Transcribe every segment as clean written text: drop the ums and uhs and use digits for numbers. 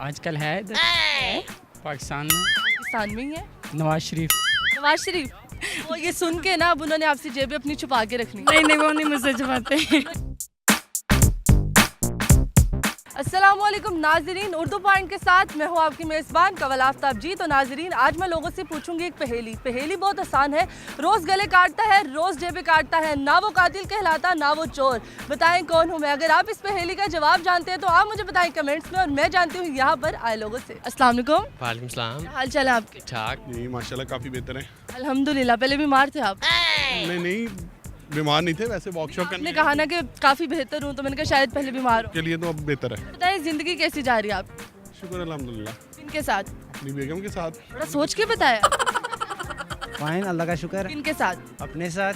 आजकल है इधर पाकिस्तान में, पाकिस्तान में ही है। नवाज शरीफ। नवाज शरीफ। वो ये सुन के ना अब उन्होंने आपसे जेबें अपनी छुपा के रखनी। नहीं वो नहीं मुझसे छुपाते। अस्सलामुअलैकुम नाजरीन, उर्दू पॉइंट के साथ मैं हूँ आपकी मेज़बान कवल आफ्ताब जी। तो नाजरीन, आज मैं लोगों से पूछूंगी एक पहेली बहुत आसान है। रोज़ गले काटता है, रोज़ जेबें काटता है, ना वो कातिल कहलाता ना वो चोर। बताएं कौन हूँ मैं? अगर आप इस पहेली का जवाब जानते हैं तो आप मुझे बताएं कमेंट्स में, और मैं जानती हूँ यहाँ पर आए लोगों से। अस्सलाम वालेकुम। वालेकुम सलाम। हाल चाल है आपके? ठाक। नहीं माशाल्लाह काफ़ी बेहतर है। अल्हम्दुलिल्लाह। पहले बीमार थे आप? नहीं बीमार नहीं थे, वैसे वॉकशॉप आपने कहा ना कि काफ़ी बेहतर हूँ, तो मैंने कहा शायद पहले बीमार हो। के लिए तो अब बेहतर है। बताएं ज़िंदगी कैसी जा रही है आपकी? शुक्र अल्हम्दुलिल्लाह। किनके साथ? अपनी बेगम के साथ। थोड़ा सोच के बताया। फाइन, अल्लाह का शुक्र। किनके साथ? अपने साथ।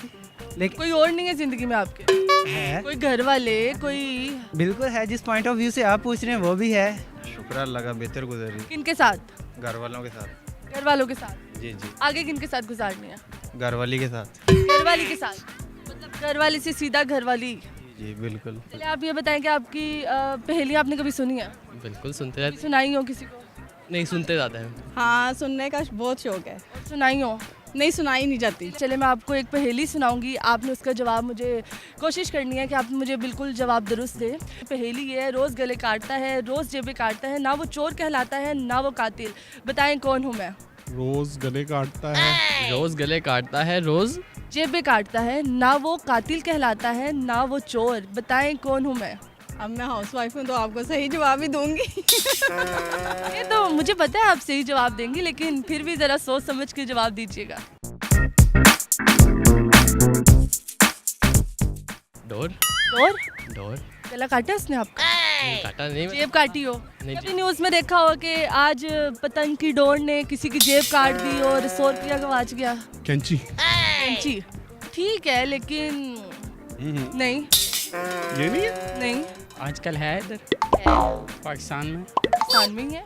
लेकिन कोई और नहीं है जिंदगी में आपके? है, कोई घर वाले, कोई? बिल्कुल है। जिस पॉइंट ऑफ व्यू से आप पूछ रहे हैं वो भी है। शुक्र अल्लाह का, बेहतर गुजर रही। किनके साथ? घर वालों के साथ। घर वालों के साथ। जी जी। आगे किनके साथ गुजारनी है? घर वाली के साथ। घर वाली के साथ। मतलब घर वाली से सीधा घर वाली। जी बिल्कुल। चलिए आप ये बताएं कि आपकी पहेली आपने कभी सुनी है? बिल्कुल सुनते जाते। सुनाई हो किसी को? नहीं सुनते जाते हैं। हाँ, सुनने का बहुत शौक है। सुनाई हो? नहीं, सुनाई नहीं जाती। चले मैं आपको एक पहेली सुनाऊंगी, आपने उसका जवाब, मुझे कोशिश करनी है कि आप मुझे बिल्कुल जवाब दुरुस्त दें। पहेली ये है, रोज़ गले काटता है, रोज़ जेबें काटता है, ना वो चोर कहलाता है ना वो कातिल। बताएं कौन हूँ मैं? रोज गले काटता है। रोज गले काटता है, रोज जेबें काटता है, ना वो कातिल कहलाता है ना वो चोर। बताएं कौन हूँ मैं? अब मैं हाउसवाइफ हूँ तो आपको सही जवाब ही दूंगी। ये तो मुझे पता है आप सही जवाब देंगी, लेकिन फिर भी ज़रा सोच समझ के जवाब दीजिएगा। डोर। चोर? डोर गला काटा उसने आपका? नहीं, काटा नहीं। जेब काटी हो? नहीं, कभी न्यूज़ में देखा हो कि आज पतंग की डोर ने किसी की जेब काट दी और 100 रुपया गवाच गया? कैंची। जी ठीक है, लेकिन नहीं ये नहीं है। नहीं आजकल है इधर है, पाकिस्तान में। पाकिस्तान में ही है।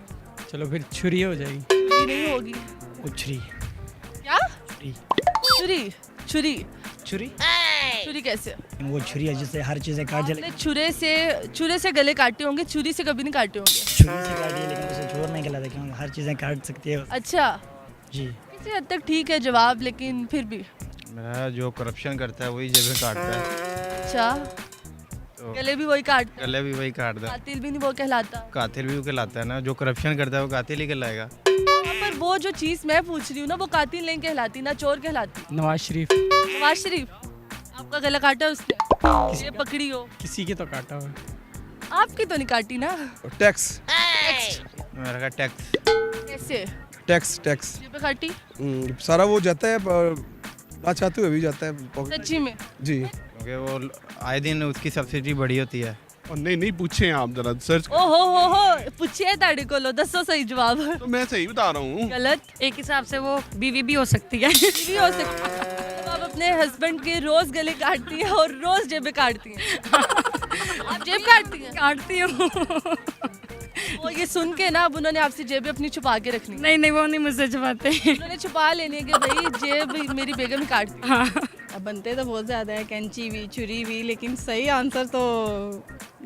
चलो फिर छुरी हो जाएगी। छुरी नहीं होगी। छुरी। क्या? छुरी। छुरी? छुरी? छुरी छुरी कैसे? वो छुरी है जिससे हर चीज़ें काट जले। आपने छुरे से गले काटे होंगे, छुरी से कभी नहीं काटे होंगे। छुरी से काटी है, लेकिन उसे चोर नहीं कहलाता क्योंकि हर चीज़ें काट सकती है। अच्छा, जी। किसी हद तक ठीक है जवाब, लेकिन फिर भी। मेरा जो करप्शन करता है वही जेबें काटता है। अच्छा, तो गले भी वही काटता है, गले भी वही काटता है। कातिल भी नहीं वो कहलाता। कातिल भी वो कहलाता है ना, जो करप्शन करता है वो कातिल ही कहलाएगा। हाँ, पर वो जो चीज़ मैं पूछ रही हूँ ना, वो कातिल नहीं कहलाती ना चोर कहलाती। नवाज शरीफ। नवाज शरीफ? आपका गला काटा उसने? ये पकड़ी हो? किसी के तो काटा हुआ है। आपकी तो नहीं काटी ना? टैक्स। मेरा का टैक्स। कैसे? टैक्स ये पे काटी? सारा वो जाता है, ना चाहते हुए भी जाता है पॉकेट। सच्ची में? जी। क्योंकि वो आए दिन उसकी सब्सिडी बढ़ी होती है। और नहीं पूछे आप जरा सर्च। ओ हो पूछिए ताड़ी को लो, दसो सही जवाब। तो मैं सही बता रहा हूँ। गलत? एक हिसाब से वो बीवी भी हो सकती है। भी हो सकता है। तो आप अपने हस्बैंड के रोज गले काटती हैं और रोज जेबें काटती हैं। आप जेब काटती हैं? काटती हूँ। वो ये सुन के ना अब उन्होंने आपसे जेबें अपनी छुपा के रखनी। नहीं वो नहीं मुझसे छुपाते। उन्होंने छुपा लेनी है कि भाई जेब मेरी बेगम ही काटती है। हाँ। अब बनते तो बहुत ज़्यादा है, कैंची भी, छुरी भी, लेकिन सही आंसर तो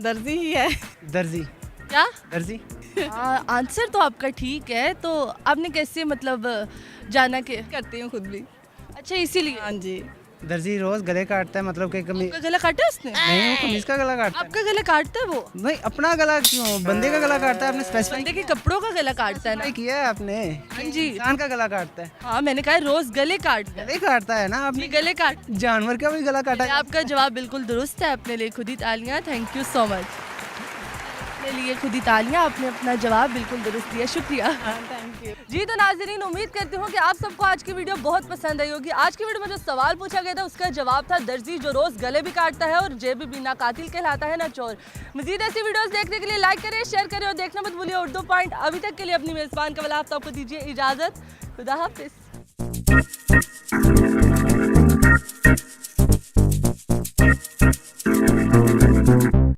दर्जी ही है। दर्जी। क्या? दर्जी। आंसर तो आपका ठीक है, तो आपने कैसे मतलब जाना कि? करती हूँ खुद भी। अच्छा, इसीलिए हाँ जी। दर्जी रोज गले काटता है, मतलब कि कमी आपका गला काटा उसने? नहीं, वो कमीज का गला काटता है। आपका गला काटता है वो? नहीं, अपना गला क्यों, बंदे का गला काटता है। आपने स्पेसिफाई बंदे के कपड़ों का गला काटता है ना? किया है आपने। हाँ जी। इंसान का गला काटता है। हाँ, मैंने कहा रोज गले काटता है। गले काटता है ना जी, आपने। गले काट। जानवर का भी गला काटा है। आपका जवाब बिल्कुल दुरुस्त है, अपने लिए खुद ही तालियां। Thank you so much. अपने लिए खुद ही तालियां, आपने अपना जवाब बिल्कुल दुरुस्त दिया, शुक्रिया। Thank you. जी तो नाजरीन, उम्मीद करती हूँ कि आप सबको आज की वीडियो बहुत पसंद आई होगी। आज की वीडियो में जो सवाल पूछा गया था उसका जवाब था दर्जी, जो रोज गले भी काटता है और जेब भी ना कातिल कहलाता है ना चोर। मजीद ऐसी वीडियोस देखने के लिए लाइक करें, शेयर करें और देखना मत भूलिए उर्दू पॉइंट। अभी तक के लिए अपनी मेजबान कवल आफ्ताब को दीजिए इजाजत। खुदा हाफिज।